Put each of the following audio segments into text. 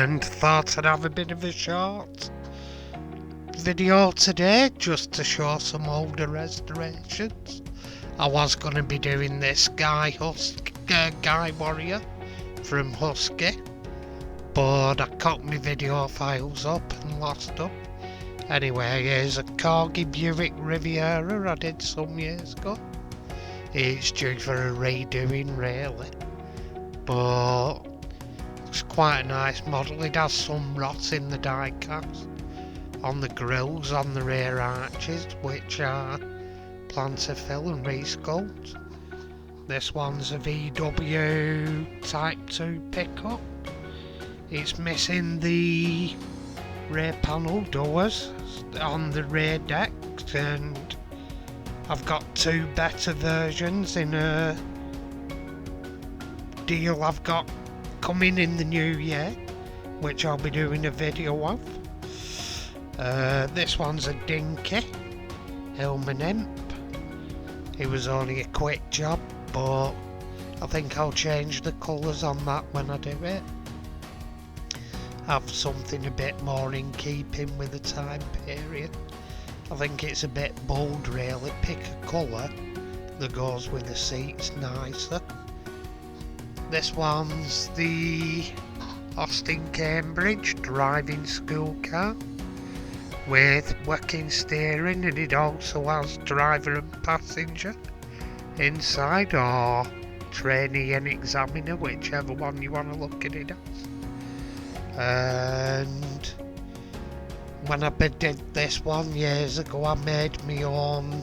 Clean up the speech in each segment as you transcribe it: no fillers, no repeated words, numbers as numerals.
and thought I'd have a bit of a short video today just to show some older restorations. I was going to be doing this Guy Warrior from Husky, but I cut my video files up and lost them. Anyway, here's a Corgi Buick Riviera I did some years ago. It's due for a redoing really, but it's quite a nice model. It has some rot in the die cast on the grills on the rear arches, which are planned to fill and resculpt. This one's a VW Type 2 pickup. It's missing the rear panel doors on the rear deck, and I've got two better versions in a deal I've got coming in the new year, which I'll be doing a video of. This one's a Dinky Hillman Imp. It was only a quick job, but I think I'll change the colours on that when I do it. Have something a bit more in keeping with the time period. I think it's a bit bold really. Pick a colour that goes with the seats nicer. This one's the Austin Cambridge driving school car with working steering, and it also has driver and passenger inside, or trainee and examiner, whichever one you want to look at it as. And when I did this one years ago, I made my own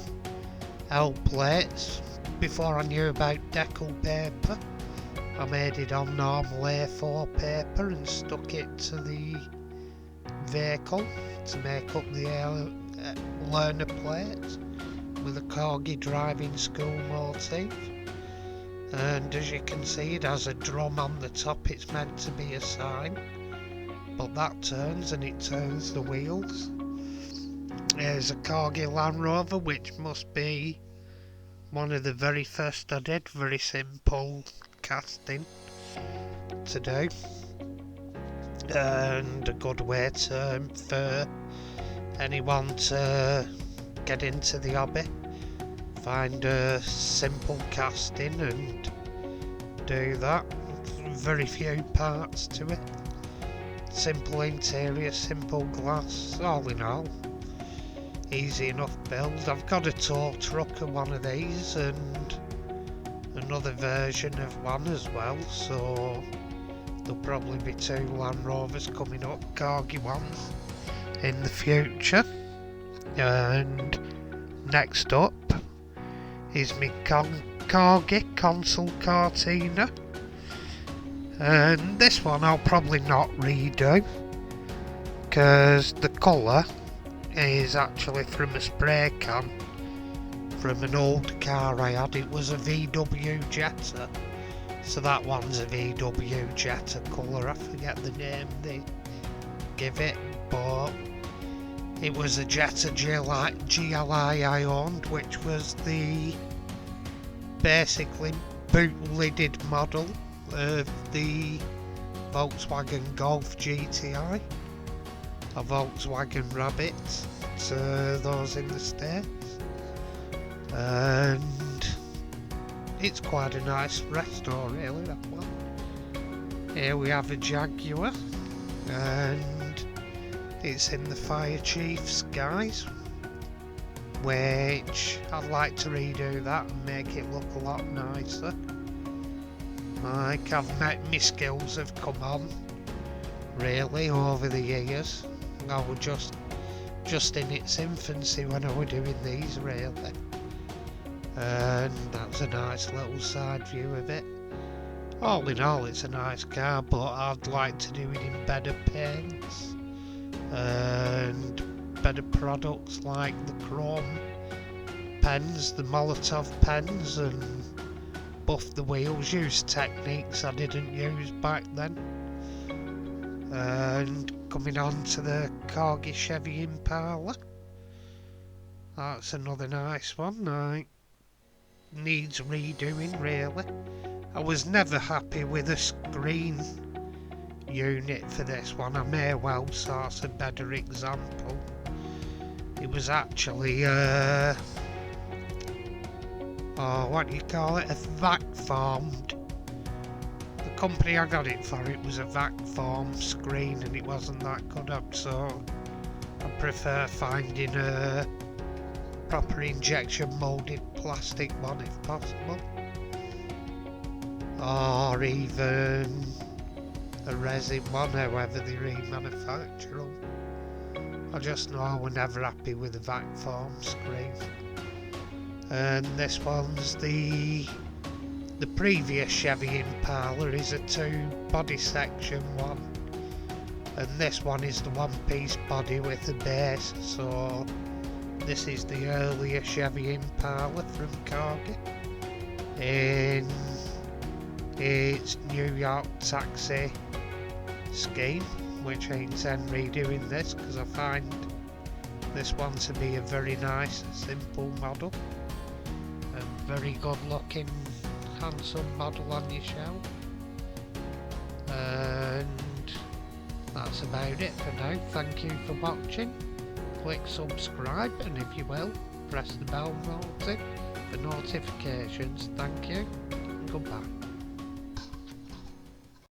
L plates before I knew about decal paper. I made it on normal A4 paper and stuck it to the vehicle to make up the learner plate with a Corgi driving school motif. And as you can see, it has a drum on the top. It's meant to be a sign, but that turns, and it turns the wheels. Here's a Corgi Land Rover, which must be one of the very first I did. Very simple casting to do, and a good way for anyone to get into the hobby. Find a simple casting and do that. Very few parts to it. Simple interior, simple glass, all in all, easy enough build. I've got a tow truck of one of these and another version of one as well, so there'll probably be two Land Rovers coming up, Corgi ones, in the future. And next up is my Corgi Consul Cortina. And this one I'll probably not redo, because the colour is actually from a spray can from an old car I had. It was a VW Jetta, so that one's a VW Jetta colour. I forget the name they give it, but it was a Jetta GLI I owned, which was the basically boot-lidded model of the Volkswagen Golf GTI, a Volkswagen Rabbit to those in the States, and it's quite a nice resto really, that one. Here we have a Jaguar, and it's in the Fire Chief's guise, which I'd like to redo that and make it look a lot nicer. Like, my skills have come on really over the years. I was just in its infancy when I was doing these really, and that's a nice little side view of it. All in all, it's a nice car, but I'd like to do it in better paints and better products like the chrome pens, the Molotov pens, and buff the wheels, use techniques I didn't use back then. And coming on to the Corgi Chevy Impala, that's another nice one. Like, needs redoing really. I was never happy with the screen unit for this one. I may well source a better example. It was actually what do you call it, a vac formed. The company I got it for, it was a vac formed screen, and it wasn't that good up, so I prefer finding a proper injection moulded plastic one if possible, or even a resin one, however they remanufacture them. I just know I was never happy with the vac form screen. And this one's the previous Chevy Impala is a 2 body section one, and this one is the 1-piece body with the base. So this is the earlier Chevy Impala from Corgi in its New York taxi scheme, which I intend redoing this because I find this one to be a very nice, simple model, and very good looking, handsome model on your shelf. And that's about it for now. Thank you for watching. Click subscribe, and if you will, press the bell button for notifications. Thank you. Goodbye.